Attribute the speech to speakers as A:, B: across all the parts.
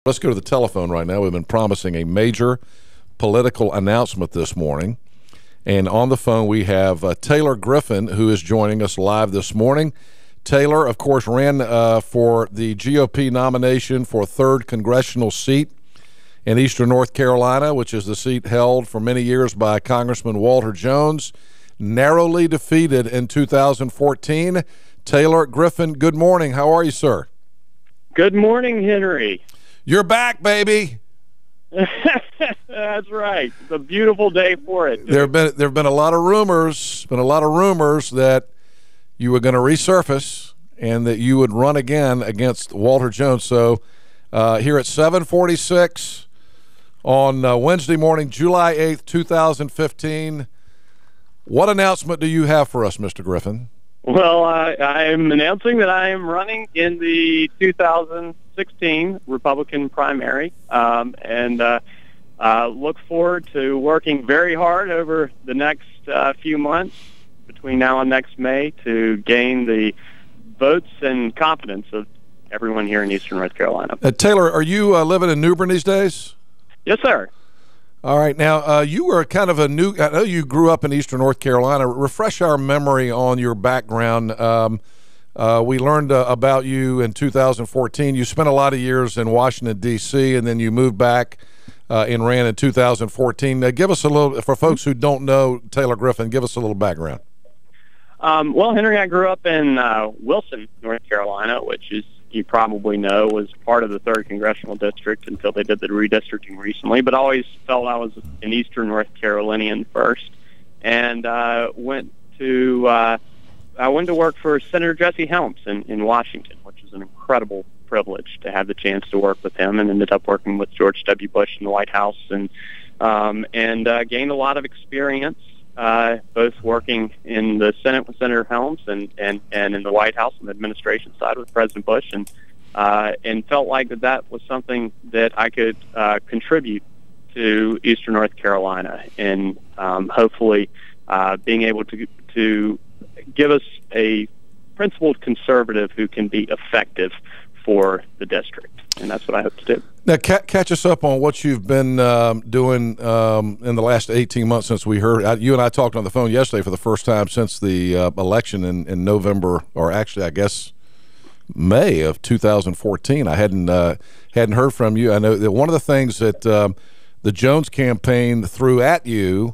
A: Let's go to the telephone right now. We've been promising a major political announcement this morning. And on the phone, we have Taylor Griffin, who is joining us live this morning. Taylor, of course, ran for the GOP nomination for 3rd congressional seat in eastern North Carolina, which is the seat held for many years by Congressman Walter Jones, narrowly defeated in 2014. Taylor Griffin, good morning. How are you, sir?
B: Good morning, Henry.
A: You're back, baby.
B: That's right. It's a beautiful day for it.
A: There have been a lot of rumors, that you were going to resurface and that you would run again against Walter Jones. So here at 7:46 on Wednesday morning, July 8th, 2015, what announcement do you have for us, Mr. Griffin?
B: Well, I'm announcing that I am running in the 2016 Republican primary, and look forward to working very hard over the next few months between now and next May to gain the votes and confidence of everyone here in eastern North Carolina.
A: Taylor, are you living in New Bern these days?
B: Yes, sir.
A: All right. Now, you were kind of I know you grew up in eastern North Carolina. Refresh our memory on your background. We learned about you in 2014. You spent a lot of years in Washington, D.C., and then you moved back and ran in 2014. Give us a little, for folks who don't know Taylor Griffin, give us a little background.
B: Well, Henry, I grew up in Wilson, North Carolina, which is, you probably know, was part of the 3rd Congressional District until they did the redistricting recently, but always felt I was an eastern North Carolinian first, and went to work for Senator Jesse Helms in Washington, which is an incredible privilege to have the chance to work with him, and ended up working with George W. Bush in the White House, and gained a lot of experience, both working in the Senate with Senator Helms and in the White House on the administration side with President Bush, and felt like that was something that I could contribute to eastern North Carolina, and hopefully being able to give us a principled conservative who can be effective for the district, and that's what I hope to do.
A: Now, catch us up on what you've been doing in the last 18 months since we heard. You and I talked on the phone yesterday for the first time since the election in November, or actually, I guess, May of 2014. I hadn't heard from you. I know that one of the things that the Jones campaign threw at you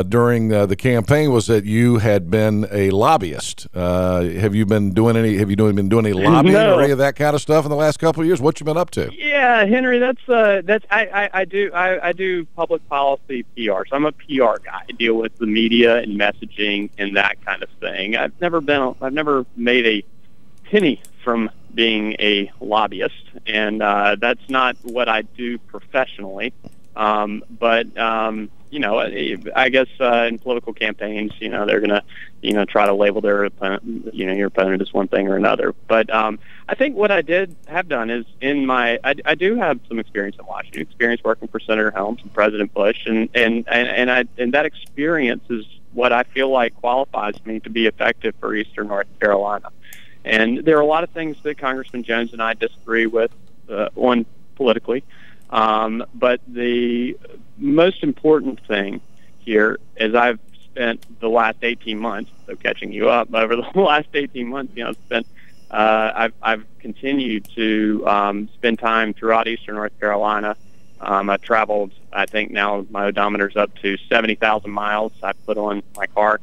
A: during the campaign was that you had been a lobbyist. Have you been doing any lobbying or any of that kind of stuff in the last couple of years? What you been up to?
B: Yeah, Henry, I do public policy PR. So I'm a PR guy. I deal with the media and messaging and that kind of thing. I've never made a penny from being a lobbyist, and that's not what I do professionally. I guess in political campaigns, they're going to, try to label their opponent, your opponent as one thing or another. But I think what I have done is I do have some experience in Washington, experience working for Senator Helms and President Bush, and that experience is what I feel like qualifies me to be effective for eastern North Carolina. And there are a lot of things that Congressman Jones and I disagree with on politically. But the most important thing here is I've spent the last 18 months, so catching you up, over the last 18 months, I've continued to spend time throughout eastern North Carolina. I've traveled, I think now my odometer's up to 70,000 miles I've put on my car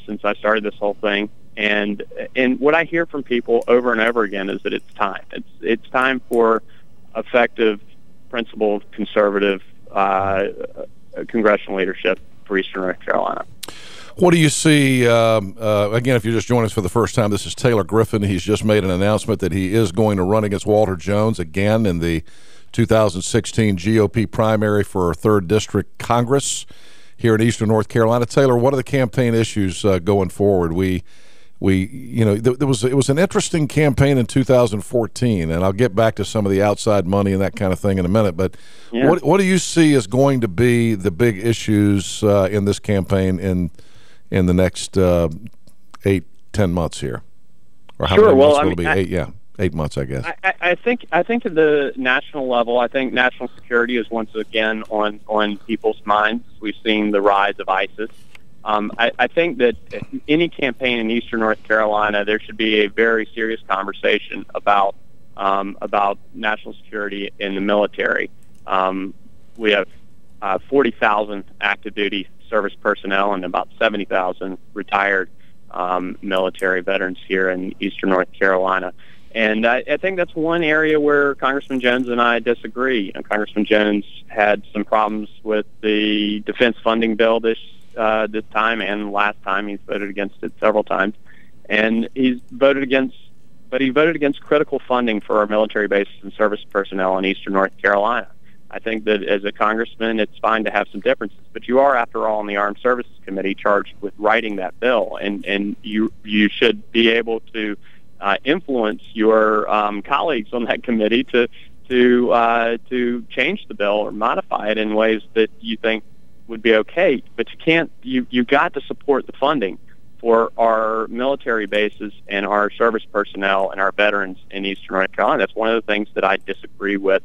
B: since I started this whole thing. And what I hear from people over and over again is that it's time. It's time for effective, principled, conservative congressional leadership for eastern North Carolina.
A: What do you see, again, if you're just joining us for the first time, this is Taylor Griffin. He's just made an announcement that he is going to run against Walter Jones again in the 2016 GOP primary for 3rd District Congress here in eastern North Carolina. Taylor, what are the campaign issues going forward? It was an interesting campaign in 2014, and I'll get back to some of the outside money and that kind of thing in a minute. But yeah, what do you see as going to be the big issues in this campaign in the next 8-10 months here? Or how
B: sure.
A: many months
B: Well,
A: will it be? 8 months, I guess.
B: I think at the national level, I think national security is once again on people's minds. We've seen the rise of ISIS. I think that any campaign in Eastern North Carolina, there should be a very serious conversation about national security in the military. We have 40,000 active duty service personnel and about 70,000 retired military veterans here in Eastern North Carolina. And I think that's one area where Congressman Jones and I disagree. Congressman Jones had some problems with the defense funding bill this time and last time. He's voted against it several times. And he voted against critical funding for our military bases and service personnel in Eastern North Carolina. I think that as a congressman, it's fine to have some differences, but you are, after all, on the Armed Services Committee charged with writing that bill, and you should be able to influence your colleagues on that committee to change the bill or modify it in ways that you think would be okay. But you can't. You got to support the funding for our military bases and our service personnel and our veterans in Eastern North Carolina. That's one of the things that I disagree with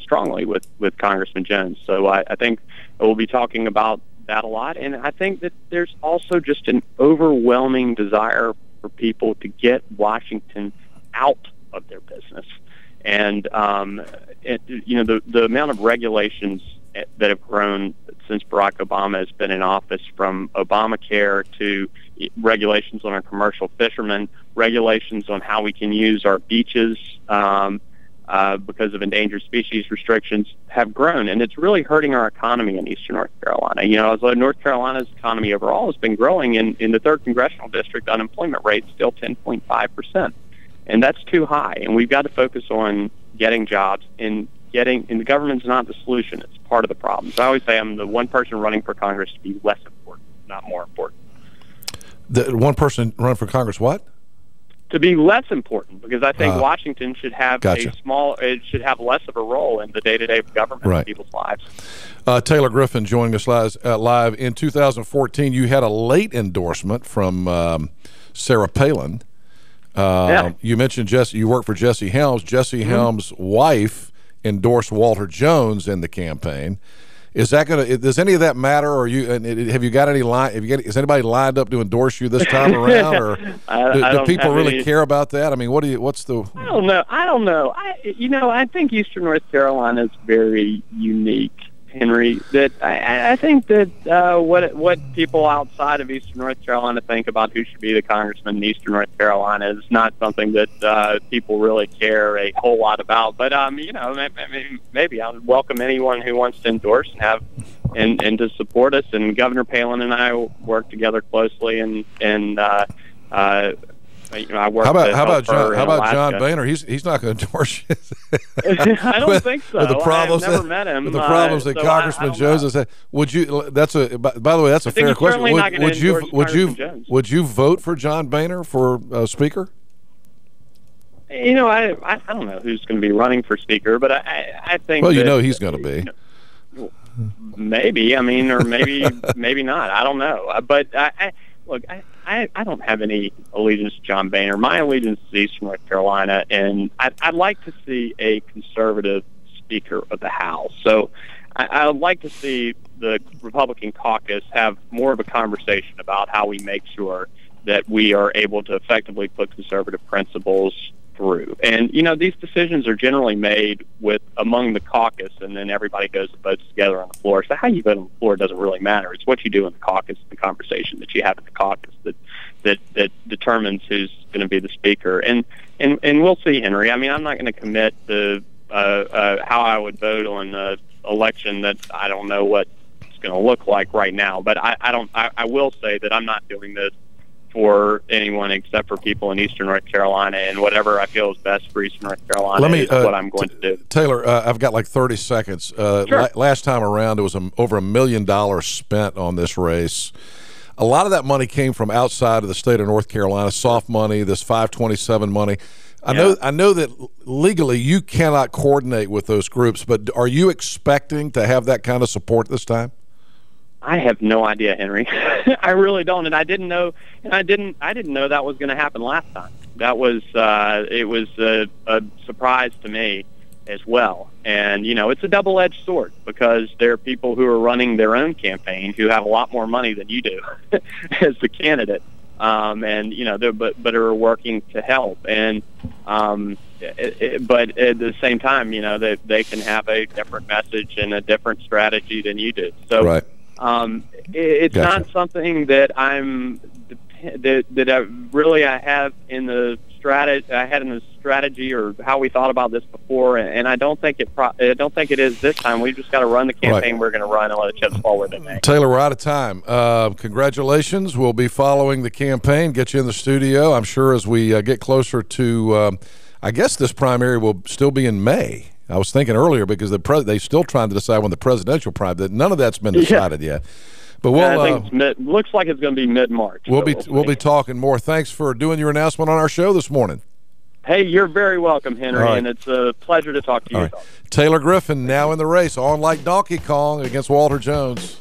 B: strongly with Congressman Jones. So I think we'll be talking about that a lot. And I think that there's also just an overwhelming desire for people to get Washington out of their business. And, the amount of regulations that have grown since Barack Obama has been in office, from Obamacare to regulations on our commercial fishermen, regulations on how we can use our beaches, because of endangered species restrictions, have grown, and it's really hurting our economy in Eastern North Carolina. Although North Carolina's economy overall has been growing, in the 3rd Congressional District, unemployment rate's still 10.5%, and that's too high. And we've got to focus on getting jobs, and the government's not the solution; it's part of the problem. So I always say I'm the one person running for Congress to be less important, not more important.
A: The one person running for Congress, what?
B: To be less important, because I think Washington should have
A: gotcha.
B: It should have less of a role in the day-to-day government of people's lives.
A: Taylor Griffin joining us live. In 2014, you had a late endorsement from Sarah Palin. You mentioned Jesse. You worked for Jesse Helms. Jesse Helms' wife endorsed Walter Jones in the campaign. Is that does any of that matter? Or have you got any is anybody lined up to endorse you this time around? Or do people really care about that? I mean, what's the?
B: I don't know. I think Eastern North Carolina is very unique, Henry. That I think that what people outside of Eastern North Carolina think about who should be the congressman in Eastern North Carolina is not something that people really care a whole lot about. But maybe I would welcome anyone who wants to endorse and have and to support us. And Governor Palin and I work together closely, and I work. How
A: about John Boehner? He's not going to endorse you.
B: I don't think so.
A: With the problems,
B: I've never met him.
A: With the problems that Congressman Jones has had. Would you? That's a. By the way, that's a fair question. Would you vote for John Boehner for Speaker?
B: I don't know who's going to be running for Speaker, but I think.
A: Well, he's going to be.
B: Maybe. Or maybe not. I don't know. But look. I don't have any allegiance to John Boehner. My allegiance is Eastern North Carolina, and I'd like to see a conservative Speaker of the House. So I would like to see the Republican caucus have more of a conversation about how we make sure that we are able to effectively put conservative principles through. And, these decisions are generally made among the caucus, and then everybody goes and votes together on the floor. So how you vote on the floor doesn't really matter. It's what you do in the caucus, the conversation that you have in the caucus that determines who's going to be the speaker. And we'll see, Henry. I'm not going to commit to how I would vote on an election that I don't know what it's going to look like right now. But I will say that I'm not doing this for anyone except for people in Eastern North Carolina, and whatever I feel is best for Eastern North Carolina is what I'm going to do.
A: Taylor, I've got like 30 seconds.
B: Sure.
A: Last time around, it was over $1 million spent on this race. A lot of that money came from outside of the state of North Carolina, soft money, this 527 money. I know that legally you cannot coordinate with those groups, but are you expecting to have that kind of support this time?
B: I have no idea, Henry. I really don't, and I didn't know, I didn't know that was going to happen last time. That was it was a surprise to me as well. And it's a double-edged sword, because there are people who are running their own campaign who have a lot more money than you do as the candidate, and but are working to help. And but at the same time, they can have a different message and a different strategy than you do. So.
A: Right.
B: It's
A: Gotcha.
B: not something that I have in the strategy or how we thought about this before, and I don't think it is this time. We just got to run the campaign we're going to run and let the chips fall where they may.
A: Taylor, we're out of time. Congratulations. We'll be following the campaign. Get you in the studio. I'm sure as we get closer to, I guess this primary will still be in May. I was thinking earlier, because they're still trying to decide when the presidential primary. None of that's been decided yet. But
B: I think looks like it's going to be mid-March.
A: We'll be talking more. Thanks for doing your announcement on our show this morning.
B: Hey, you're very welcome, Henry,
A: right.
B: and it's a pleasure to talk to you.
A: Right. Taylor Griffin now in the race, on like Donkey Kong against Walter Jones.